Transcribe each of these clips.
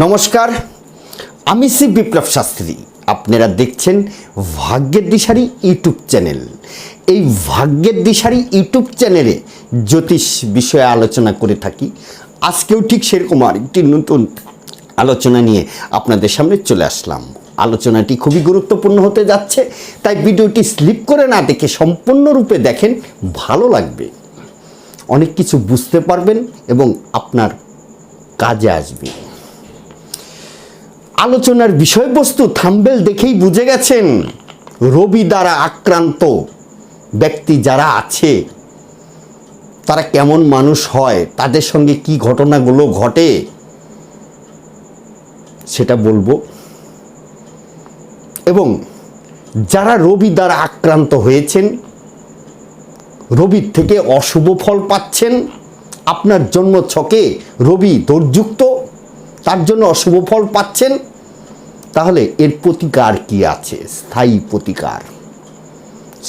নমস্কার, আমি শ্রী বিপ্লব শাস্ত্রী। আপনারা দেখছেন ভাগ্যের দিশারি ইউটিউব চ্যানেল। এই ভাগ্যের দিশারি ইউটিউব চ্যানেলে জ্যোতিষ বিষয়ে আলোচনা করে থাকি। আজকেও ঠিক সেরকম আরেকটি নতুন আলোচনা নিয়ে আপনাদের সামনে চলে আসলাম। আলোচনাটি খুবই গুরুত্বপূর্ণ হতে যাচ্ছে, তাই ভিডিওটি স্লিপ করে না দেখে সম্পূর্ণরূপে দেখেন, ভালো লাগবে, অনেক কিছু বুঝতে পারবেন এবং আপনার কাজে আসবে। আলোচনার বিষয়বস্তু থাম্বনেল দেখেই বুঝে গেছেন। রবি দ্বারা আক্রান্ত ব্যক্তি যারা আছে তারা কেমন মানুষ হয়, তাদের সঙ্গে কি ঘটনাগুলো ঘটে সেটা বলবো। এবং যারা রবি দ্বারা আক্রান্ত হয়েছেন, রবির থেকে অশুভ ফল পাচ্ছেন, আপনার জন্ম ছকে রবি দোষযুক্ত, তার জন্য অশুভ ফল পাচ্ছেন, তাহলে এর প্রতিকার কি আছে, স্থায়ী প্রতিকার,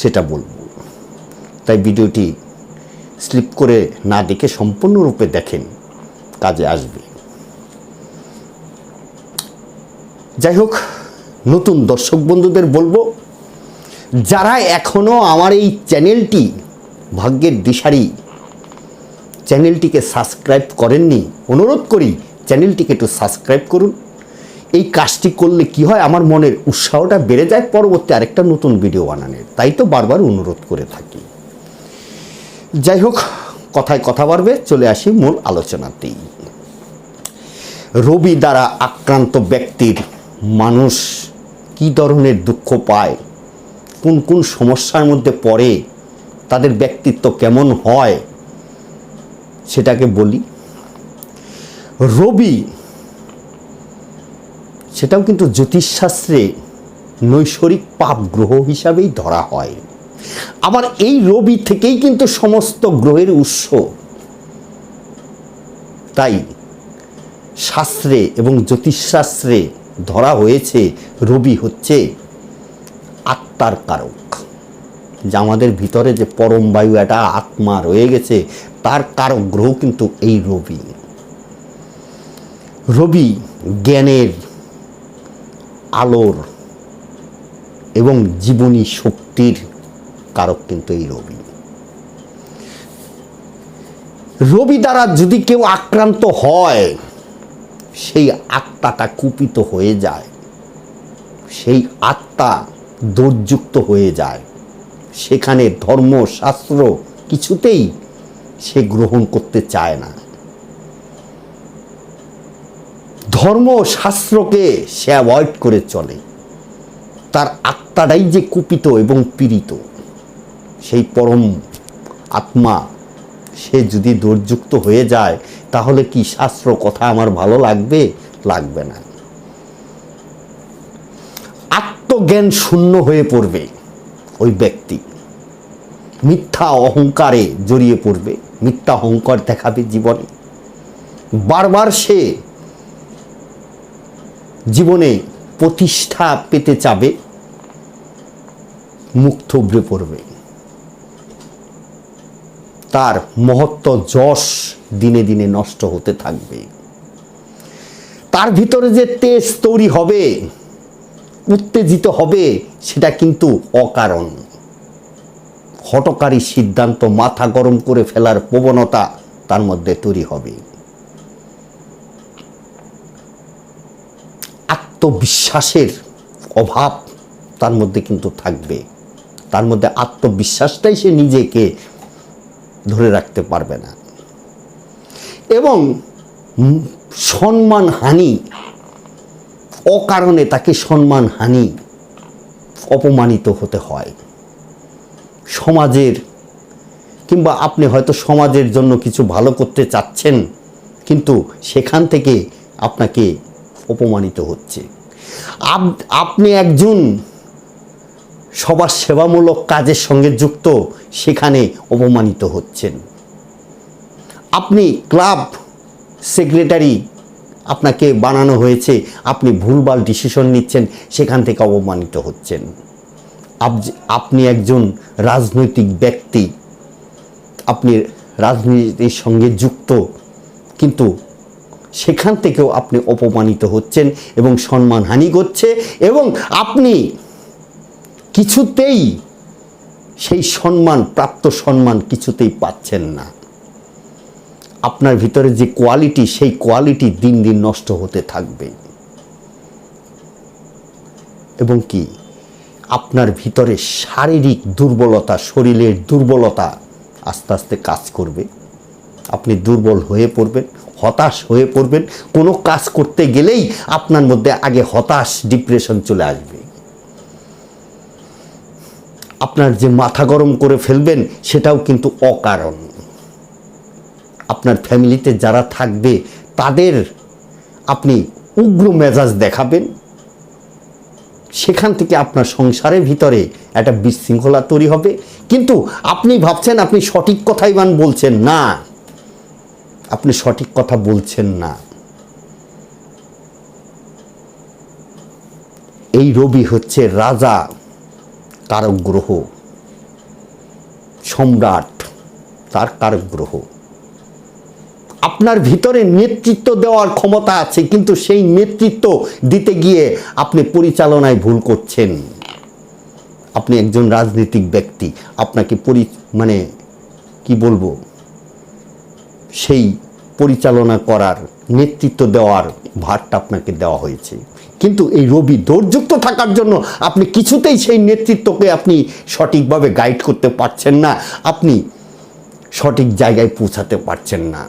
সেটা বলবো। তাই ভিডিওটি স্লিপ করে না দেখে সম্পূর্ণরূপে দেখেন, কাজে আসবে। যাই হোক, নতুন দর্শক বন্ধুদের বলবো, যারা এখনো আমার এই চ্যানেলটি ভাগ্যের দিশারি চ্যানেলটিকে সাবস্ক্রাইব করেননি, অনুরোধ করি চ্যানেলটিকে একটু সাবস্ক্রাইব করুন। এই কাজটি করলে কি হয়, আমার মনের উৎসাহটা বেড়ে যায় পরবর্তী আরেকটা নতুন ভিডিও বানানোর, তাই তো বারবার অনুরোধ করে থাকি। যাই হোক, কথায় কথা বাড়বে, চলে আসি মূল আলোচনাতেই। রবি দ্বারা আক্রান্ত ব্যক্তির মানুষ কি ধরনের দুঃখ পায়, কোন কোন সমস্যার মধ্যে পড়ে, তাদের ব্যক্তিত্ব কেমন হয় সেটাকে বলি। রবি, সেটাও কিন্তু জ্যোতিষশাস্ত্রে নৈসর্গিক পাপ গ্রহ হিসাবেই ধরা হয়। আবার এই রবি থেকেই কিন্তু সমস্ত গ্রহের উৎস। তাই শাস্ত্রে এবং জ্যোতিষশাস্ত্রে ধরা হয়েছে রবি হচ্ছে আত্মার কারক। যা আমাদের ভিতরে যে পরম বায়ু, একটা আত্মা রয়ে গেছে, তার কারক গ্রহ কিন্তু এই রবি। রবি জ্ঞানের, আলোর এবং জীবনী শক্তির কারক কিন্তু এই রবি। রবি দ্বারা যদি কেউ আক্রান্ত হয়, সেই আত্মাটা কুপিত হয়ে যায়, সেই আত্মা দোষযুক্ত হয়ে যায়। সেখানে ধর্ম শাস্ত্র কিছুতেই সে গ্রহণ করতে চায় না। ধর্ম শাস্ত্রকে সে অ্যাভয়েড করে চলে। তার আত্মাটাই যে কুপিত এবং পীড়িত, সেই পরম আত্মা সে যদি দোষযুক্ত হয়ে যায়, তাহলে কি শাস্ত্র কথা আমার ভালো লাগবে? লাগবে না। আত্মজ্ঞান শূন্য হয়ে পড়বে ওই ব্যক্তি, মিথ্যা অহংকারে জড়িয়ে পড়বে, মিথ্যা অহংকার দেখাবে জীবনে। বারবার সে জীবনে প্রতিষ্ঠা পেতে চাবে, মুখ থুবড়ে পড়বে। তার মহত্ব যশ দিনে দিনে নষ্ট হতে থাকবে। তার ভিতরে যে তেজ তৈরি হবে, উত্তেজিত হবে, সেটা কিন্তু অকারণ। হঠকারী সিদ্ধান্ত, মাথা গরম করে ফেলার প্রবণতা তার মধ্যে তৈরি হবে। আত্মবিশ্বাসের অভাব তার মধ্যে কিন্তু থাকবে। তার মধ্যে আত্মবিশ্বাসটাই সে নিজেকে ধরে রাখতে পারবে না। এবং সম্মানহানি, অকারণে তাকে সম্মানহানি, অপমানিত হতে হয়। সমাজের, কিংবা আপনি হয়তো সমাজের জন্য কিছু ভালো করতে চাচ্ছেন, কিন্তু সেখান থেকে আপনাকে অপমানিত হচ্ছে। আপনি একজন সবার সেবামূলক কাজের সঙ্গে যুক্ত, সেখানে অপমানিত হচ্ছেন। আপনি ক্লাব সেক্রেটারি, আপনাকে বানানো হয়েছে, আপনি ভুলভাল ডিসিশন নিচ্ছেন, সেখান থেকে অপমানিত হচ্ছেন। আপনি একজন রাজনৈতিক ব্যক্তি, আপনি রাজনীতির সঙ্গে যুক্ত, কিন্তু সেখান থেকেও আপনি অপমানিত হচ্ছেন এবং সম্মানহানি ঘটছে, এবং আপনি কিছুতেই সেই সম্মান, প্রাপ্ত সম্মান কিছুতেই পাচ্ছেন না। আপনার ভিতরে যে কোয়ালিটি, সেই কোয়ালিটি দিন দিন নষ্ট হতে থাকবে, এবং কি আপনার ভিতরে শারীরিক দুর্বলতা, শরীরের দুর্বলতা আস্তে আস্তে কাজ করবে। আপনি দুর্বল হয়ে পড়বেন, হতাশ হয়ে পড়বেন। কোনো কাজ করতে গেলেই আপনার মধ্যে আগে হতাশ, ডিপ্রেশন চলে আসবে। আপনার যে মাথা গরম করে ফেলবেন সেটাও কিন্তু অকারণ। আপনার ফ্যামিলিতে যারা থাকবে তাদের আপনি উগ্র মেজাজ দেখাবেন, সেখান থেকে আপনার সংসারের ভিতরে একটা বিশৃঙ্খলা তৈরি হবে। কিন্তু আপনি ভাবছেন আপনি সঠিক কথাই বলছেন না, আপনি সঠিক কথা বলছেন না। এই রবি হচ্ছে রাজা কারক গ্রহ, সম্রাট, তার কারক গ্রহ। আপনার ভিতরে নেতৃত্ব দেওয়ার ক্ষমতা আছে, কিন্তু সেই নেতৃত্ব দিতে গিয়ে আপনি পরিচালনায় ভুল করছেন। আপনি একজন রাজনৈতিক ব্যক্তি, আপনাকে কি বলবো, সেই পরিচালনা করার, নেতৃত্ব দেওয়ার ভারটা আপনাকে দেওয়া হয়েছে। কিন্তু এই রবি দৌর্যুক্ত থাকার জন্য আপনি কিছুতেই সেই নেতৃত্বকে আপনি সঠিকভাবে গাইড করতে পারছেন না, আপনি সঠিক জায়গায় পৌঁছাতে পারছেন না।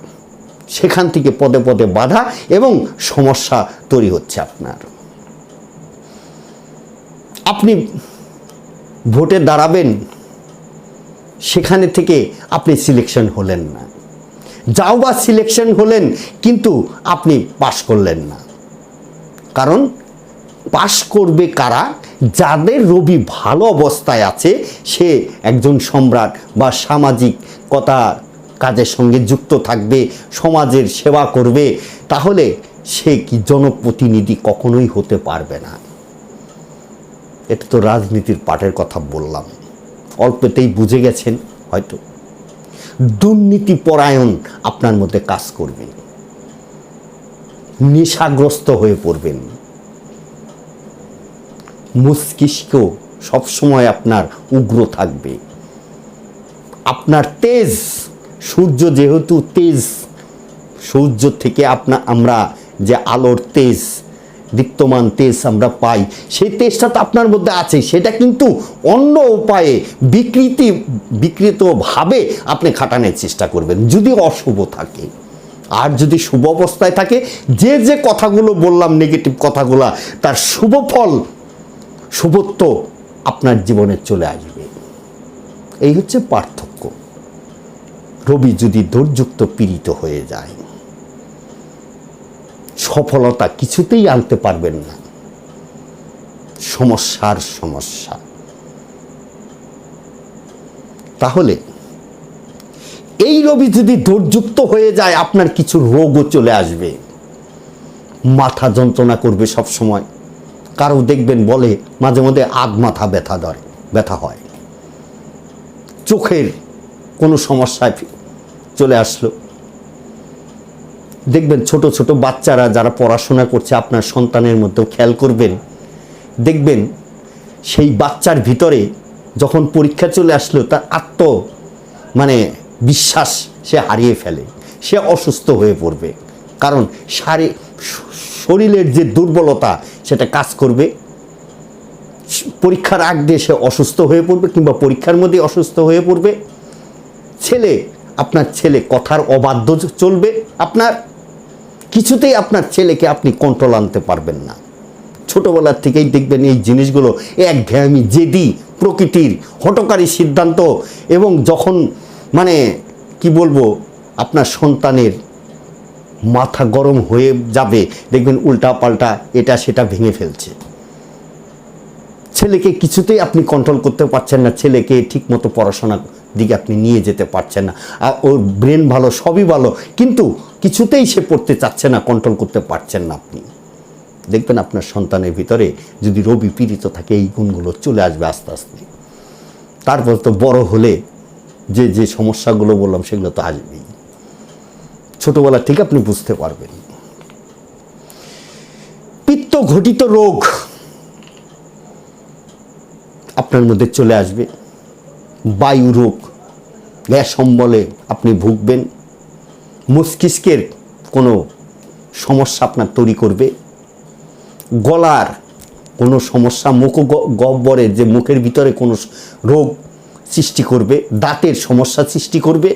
সেখান থেকে পদে পদে বাধা এবং সমস্যা তৈরি হচ্ছে আপনার। আপনি ভোটে দাঁড়াবেন, সেখানে থেকে আপনি সিলেকশন হলেন না, যাও বা সিলেকশন হলেন কিন্তু আপনি পাশ করলেন না। কারণ পাশ করবে কারা? যাদের রবি ভালো অবস্থায় আছে, সে একজন সম্রাট বা সামাজিকতা কাজের সঙ্গে যুক্ত থাকবে, সমাজের সেবা করবে, তাহলে সে কি জনপ্রতিনিধি কখনোই হতে পারবে না। এটা তো রাজনীতির পাঠের কথা বললাম, অল্পতেই বুঝে গেছেন হয়তো। দুর্নীতি পরায়ণ আপনার মধ্যে কাজ করবে, নেশাগ্রস্ত হয়ে পড়বেন, মস্তিষ্ক সবসময় আপনার উগ্র থাকবে। আপনার তেজ, সূর্য যেহেতু তেজ, সূর্য থেকে আমরা যে আলোর তেজ, দীপ্তমান তেজ আমরা পাই, সেই তেজটা তো আপনার মধ্যে আছে, সেটা কিন্তু অন্য উপায়ে বিকৃতভাবে আপনি খাটানোর চেষ্টা করবেন যদি অশুভ থাকে। আর যদি শুভ অবস্থায় থাকে, যে যে কথাগুলো বললাম, নেগেটিভ কথাগুলো, তার শুভ ফল, শুভত্ব আপনার জীবনে চলে আসবে। এই হচ্ছে পার্থক্য। রবি যদি দৌর্যুক্ত পীড়িত হয়ে যায়, সফলতা কিছুতেই আনতে পারবেন না, সমস্যার সমস্যা। তাহলে এই রবি যদি দৌর্যুক্ত হয়ে যায়, আপনার কিছু রোগও চলে আসবে, মাথা যন্ত্রণা করবে সব সময়। কারো দেখবেন বলে মাঝে মধ্যে মাথা ব্যথা হয়, চোখের কোনো সমস্যায় চলে আসলো। দেখবেন ছোট ছোট বাচ্চারা যারা পড়াশোনা করছে, আপনার সন্তানের মধ্যেও খেয়াল করবেন, দেখবেন সেই বাচ্চার ভিতরে যখন পরীক্ষা চলে আসলো, তার বিশ্বাস সে হারিয়ে ফেলে, সে অসুস্থ হয়ে পড়বে। কারণ শরীরের যে দুর্বলতা সেটা কাজ করবে। পরীক্ষার আগ দিয়ে সে অসুস্থ হয়ে পড়বে, কিংবা পরীক্ষার মধ্যে অসুস্থ হয়ে পড়বে। আপনার ছেলে কথার অবাধ্য চলবে, আপনার কিছুতেই আপনার ছেলেকে আপনি কন্ট্রোল আনতে পারবেন না। ছোটবেলার থেকেই দেখবেন এই জিনিসগুলো একঘেয়েমি, জেদি প্রকৃতির, হঠকারী সিদ্ধান্ত, এবং যখন কি বলবো, আপনার সন্তানের মাথা গরম হয়ে যাবে, দেখবেন উল্টা পাল্টা এটা সেটা ভেঙে ফেলছে। ছেলেকে কিছুতেই আপনি কন্ট্রোল করতে পারছেন না, ছেলেকে ঠিকমতো পড়াশোনার দিকে আপনি নিয়ে যেতে পারছেন না। আর ওর ব্রেন ভালো, সবই ভালো, কিন্তু কিছুতেই সে পড়তে চাচ্ছে না, কন্ট্রোল করতে পারছেন না আপনি। দেখবেন আপনার সন্তানের ভিতরে যদি রবি পীড়িত থাকে, এই গুণগুলো চলে আসবে আস্তে আস্তে। তারপর তো বড় হলে যে যে সমস্যাগুলো বললাম সেগুলো তো আসবেই। ছোটবেলা থেকে আপনি বুঝতে পারবেন। ঘটিত রোগ আপনার মধ্যে চলে আসবে। বায়ু রোগ, গ্যাস অম্বলে আপনি ভুগবেন। মস্তিষ্কের কোনো সমস্যা আপনার তৈরি করবে। গলার কোনো সমস্যা, মুখগহ্বরের যে মুখের ভিতরে কোনো রোগ সৃষ্টি করবে। দাঁতের সমস্যা সৃষ্টি করবে।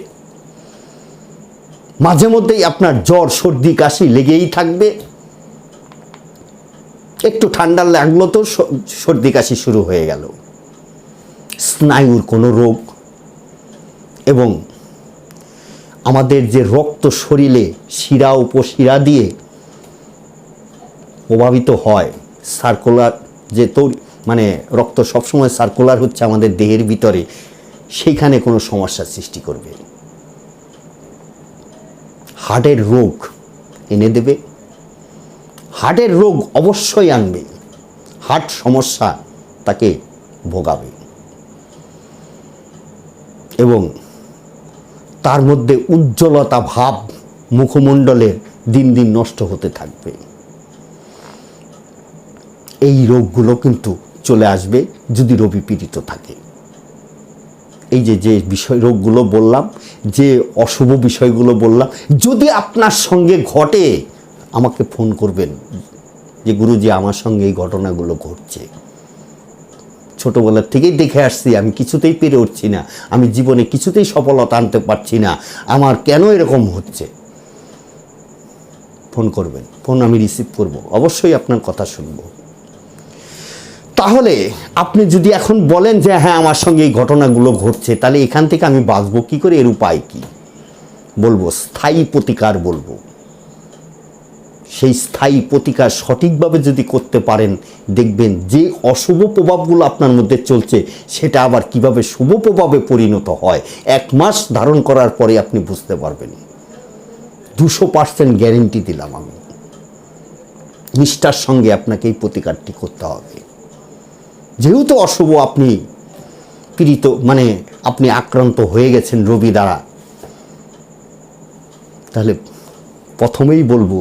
মাঝে মধ্যেই আপনার জ্বর, সর্দি, কাশি লেগেই থাকবে। একটু ঠান্ডা লাগলো তো সর্দি কাশি শুরু হয়ে গেল। স্নায়ুর কোনো রোগ, এবং আমাদের যে রক্ত শরীরে শিরা উপশিরা দিয়ে প্রভাবিত হয়, সার্কুলার যে মানে রক্ত সবসময় সার্কুলার হচ্ছে আমাদের দেহের ভিতরে, সেইখানে কোনো সমস্যার সৃষ্টি করবে। হার্টের রোগ এনে দেবে। হার্টের রোগ অবশ্যই আনবে। হার্ট সমস্যা তাকে ভোগাবে, এবং তার মধ্যে উজ্জ্বলতা ভাব মুখমণ্ডলের দিন দিন নষ্ট হতে থাকবে। এই রোগগুলো কিন্তু চলে আসবে যদি রবি পীড়িত থাকে। এই যে বিষয় রোগগুলো বললাম, যে অশুভ বিষয়গুলো বললাম, যদি আপনার সঙ্গে ঘটে আমাকে ফোন করবেন যে গুরুজি আমার সঙ্গে এই ঘটনাগুলো ঘটছে, ছোটবেলার থেকেই দেখে আসছি, আমি কিছুতেই পেরে উঠছি না, আমি জীবনে কিছুতেই সফলতা আনতে পারছি না, আমার কেন এরকম হচ্ছে, ফোন করবেন। ফোন আমি রিসিভ করব, অবশ্যই আপনার কথা শুনব। তাহলে আপনি যদি এখন বলেন যে হ্যাঁ আমার সঙ্গে এই ঘটনাগুলো ঘটছে, তাহলে এখান থেকে আমি বাঁচবো কী করে, এর উপায় কী বলবো? স্থায়ী প্রতিকার বলবো। সেই স্থায়ী প্রতিকার সঠিকভাবে যদি করতে পারেন, দেখবেন যে অশুভ প্রভাবগুলো আপনার মধ্যে চলছে সেটা আবার কিভাবে শুভ প্রভাবে পরিণত হয়। 1 মাস ধারণ করার পরে আপনি বুঝতে পারবেন। 200% গ্যারেন্টি দিলাম আমি। নিষ্ঠার সঙ্গে আপনাকে এই প্রতিকারটি করতে হবে। যেহেতু অশুভ আপনি পীড়িত, মানে আপনি আক্রান্ত হয়ে গেছেন রবি দ্বারা, তাহলে প্রথমেই বলবো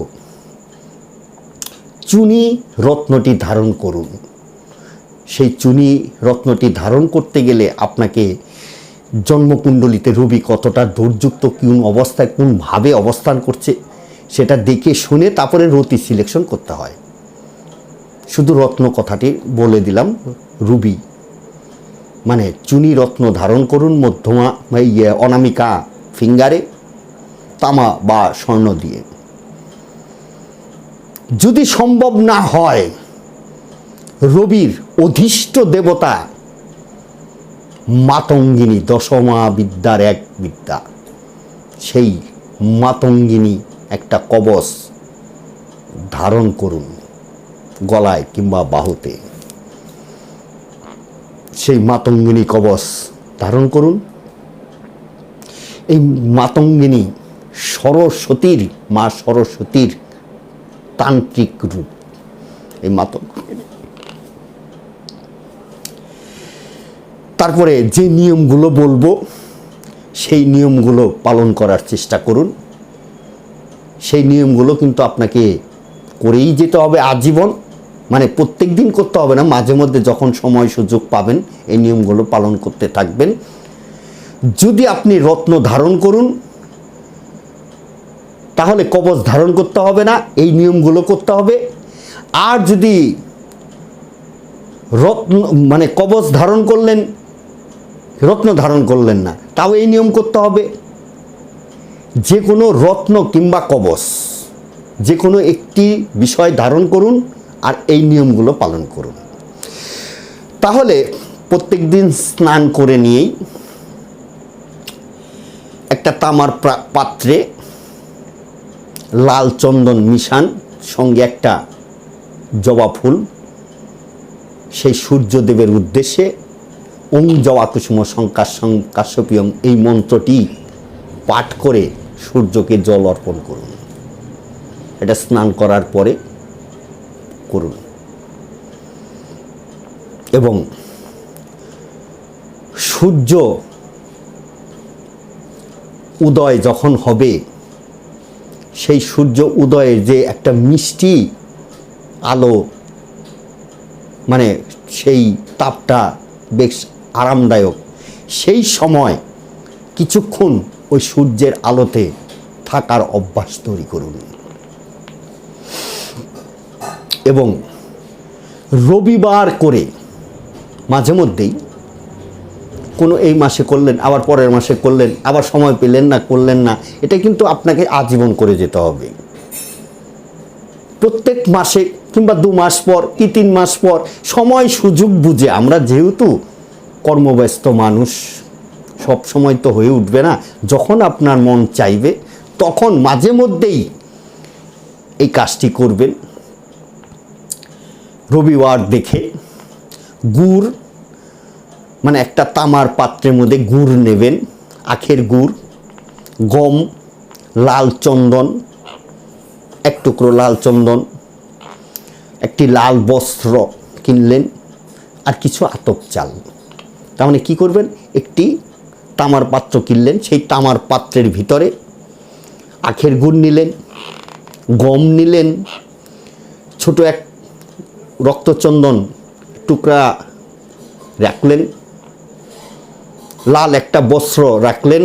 চুনি রত্নটি ধারণ করুন। সেই চুনি রত্নটি ধারণ করতে গেলে আপনাকে জন্মকুণ্ডলিতে রবি কতটা দূরযুক্ত, কোন অবস্থায় কোনভাবে অবস্থান করছে সেটা দেখে শুনে তারপরে রতি সিলেকশন করতে হয়। শুধু রত্ন কথাটি বলে দিলাম। রুবি মানে চুনি রত্ন ধারণ করুন মধ্যমা অনামিকা ফিঙ্গারে, তামা বা স্বর্ণ দিয়ে। যদি সম্ভব না হয়, রবির অধিষ্ঠ দেবতা মাতঙ্গিনী, দশমা বিদ্যার এক বিদ্যা, সেই মাতঙ্গিনী একটা কবচ ধারণ করুন গলায় কিংবা বাহুতে। সেই মাতঙ্গিনী কবচ ধারণ করুন। এই মাতঙ্গিনী সরস্বতীর, মা সরস্বতীর তান্ত্রিক রূপ। এই মাতঙ্গিনী, তারপরে যে নিয়মগুলো বলবো সেই নিয়মগুলো পালন করার চেষ্টা করুন। সেই নিয়মগুলো কিন্তু আপনাকে করেই যেতে হবে আজীবন, মানে প্রত্যেক দিন করতে হবে না, মাঝে মধ্যে যখন সময় সুযোগ পাবেন এই নিয়মগুলো পালন করতে থাকবেন। যদি আপনি রত্ন ধারণ করুন তাহলে কবচ ধারণ করতে হবে না, এই নিয়মগুলো করতে হবে। আর যদি রত্ন মানে কবচ ধারণ করলেন, রত্ন ধারণ করলেন না, তাও এই নিয়ম করতে হবে। যে কোনো রত্ন কিংবা কবচ যে কোনো একটি বিষয় ধারণ করুন আর এই নিয়মগুলো পালন করুন। তাহলে প্রত্যেক দিন স্নান করে নিয়েই একটা তামার পাত্রে লাল চন্দন মিশান, সঙ্গে একটা জবা ফুল, সেই সূর্যদেবের উদ্দেশ্যে ওং জবা কুসুম কাশ্যপিয়ম এই মন্ত্রটি পাঠ করে সূর্যকে জল অর্পণ করুন। এটা স্নান করার পরে করুন। এবং সূর্য উদয় যখন হবে, সেই সূর্য উদয়ের যে একটা মিষ্টি আলো, মানে সেই তাপটা বেশ আরামদায়ক, সেই সময় কিছুক্ষণ ওই সূর্যের আলোতে থাকার অভ্যাস তৈরি করুন। এবং রবিবার করে মাঝে মধ্যেই কোনো এই মাসে করলেন, আবার পরের মাসে করলেন, আবার সময় পেলেন না, করলেন না, এটা কিন্তু আপনাকে আজীবন করে যেতে হবে। প্রত্যেক মাসে কিংবা 2 মাস পর কি 3 মাস পর সময় সুযোগ বুঝে, আমরা যেহেতু কর্মব্যস্ত মানুষ, সব সময় তো হয়ে উঠবে না, যখন আপনার মন চাইবে তখন মাঝে মধ্যেই এই কাজটি করবেন। রবিবার দেখে গুড়, মানে একটা তামার পাত্রের মধ্যে গুড় নেবেন, আখের গুড়, গম, লাল চন্দন, এক টুকরো লাল চন্দন, একটি লাল বস্ত্র কিনলেন, আর কিছু আতপ চাল। তার মানে কী করবেন, একটি তামার পাত্র কিনলেন, সেই তামার পাত্রের ভিতরে আখের গুড় নিলেন, গম নিলেন, ছোট এক রক্তচন্দন টুকরা রাখলেন, লাল একটা বস্ত্র রাখলেন,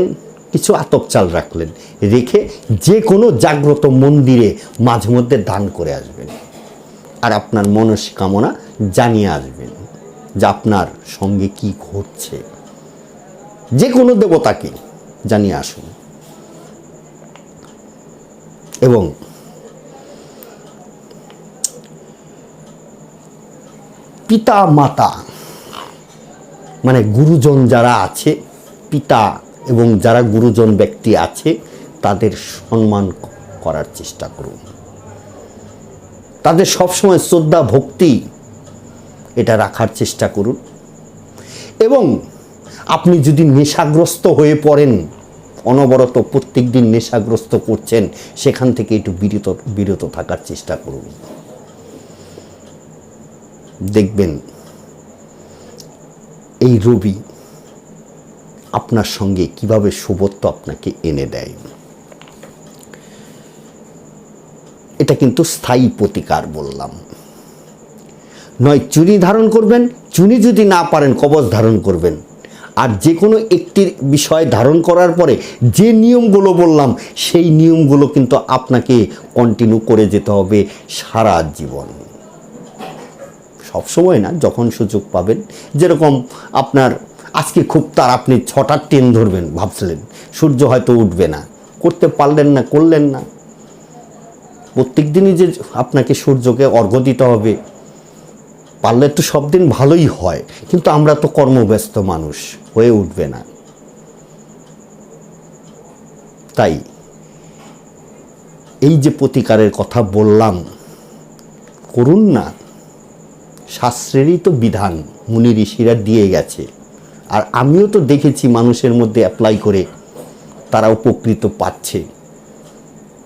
কিছু আতপ চাল রাখলেন, রেখে যে কোনো জাগ্রত মন্দিরে মাঝে মধ্যে দান করে আসবেন। আর আপনার মনস্কামনা জানিয়ে আসবেন যে আপনার সঙ্গে কি ঘটছে, যে কোনো দেবতাকে জানিয়ে আসুন। এবং পিতা মাতা, মানে গুরুজন যারা আছে, পিতা এবং যারা গুরুজন ব্যক্তি আছে, তাদের সম্মান করার চেষ্টা করুন। তাদের সবসময় শ্রদ্ধা ভক্তি এটা রাখার চেষ্টা করুন। এবং আপনি যদি নেশাগ্রস্ত হয়ে পড়েন, অনবরত প্রত্যেক দিন নেশাগ্রস্ত করছেন, সেখান থেকে একটু বিরত থাকার চেষ্টা করুন। দেখবেন এই রবি আপনার সঙ্গে কিভাবে শুভত্ব আপনাকে এনে দেয়। এটা কিন্তু স্থায়ী প্রতিকার বললাম। নয় চুনি ধারণ করবেন, চুনি যদি না পারেন কবচ ধারণ করবেন। আর যে কোনো একটি বিষয় ধারণ করার পরে যে নিয়মগুলো বললাম, সেই নিয়মগুলো কিন্তু আপনাকে কন্টিনিউ করে যেতে হবে সারা জীবন। সবসময় না, যখন সুযোগ পাবেন। যেরকম আপনার আজকে খুব তার, আপনি 6টার ট্রেন ধরবেন ভাবছিলেন, সূর্য হয়তো উঠবে না, করতে পারলেন না, করলেন না। প্রত্যেক দিনই যে আপনাকে সূর্যকে অর্ঘ্য দিতে হবে, পারলে তো সব দিন ভালোই হয়, কিন্তু আমরা তো কর্মব্যস্ত মানুষ, হয়ে উঠবে না। তাই এই যে প্রতিকারের কথা বললাম, করুন না। শাস্ত্রেরই তো বিধান, মুনি ঋষিরা দিয়ে গেছে। আর আমিও তো দেখেছি মানুষের মধ্যে অ্যাপ্লাই করে তারা উপকৃত পাচ্ছে,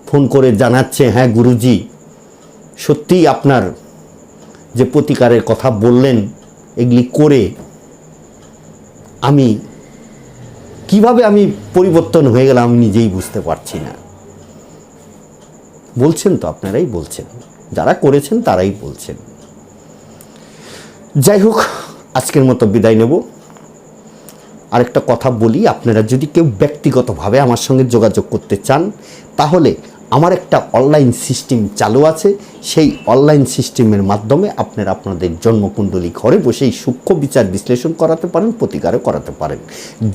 ফোন করে জানাচ্ছে, হ্যাঁ গুরুজি, সত্যিই আপনার যে প্রতিকারের কথা বললেন, এগুলি করে আমি কিভাবে আমি পরিবর্তন হয়ে গেলাম আমি নিজেই বুঝতে পারছি না। বলছেন তো, আপনারাই বলছেন, যারা করেছেন তারাই বলছেন। যাই হোক, আজকের মতো বিদায় নেব। আরেকটা কথা বলি, আপনারা যদি কেউ ব্যক্তিগতভাবে আমার সঙ্গে যোগাযোগ করতে চান, তাহলে আমার একটা অনলাইন সিস্টেম চালু আছে। সেই অনলাইন সিস্টেমের মাধ্যমে আপনারা আপনাদের জন্মকুণ্ডলী ঘরে বসেই সূক্ষ্ম বিচার বিশ্লেষণ করাতে পারেন, প্রতিকারও করাতে পারেন।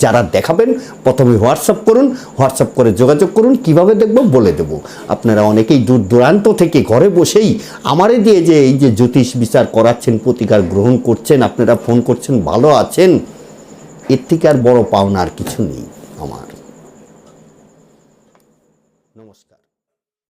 যারা দেখাবেন প্রথমে হোয়াটসঅ্যাপ করুন, হোয়াটসঅ্যাপ করে যোগাযোগ করুন, কিভাবে দেখব বলে দেব। আপনারা অনেকেই দূর দূরান্ত থেকে ঘরে বসেই আমারে দিয়ে যে এই যে জ্যোতিষ বিচার করাচ্ছেন, প্রতিকার গ্রহণ করছেন, আপনারা ফোন করছেন, ভালো আছেন, এর থেকে আর বড় পাওনা আর কিছু নেই।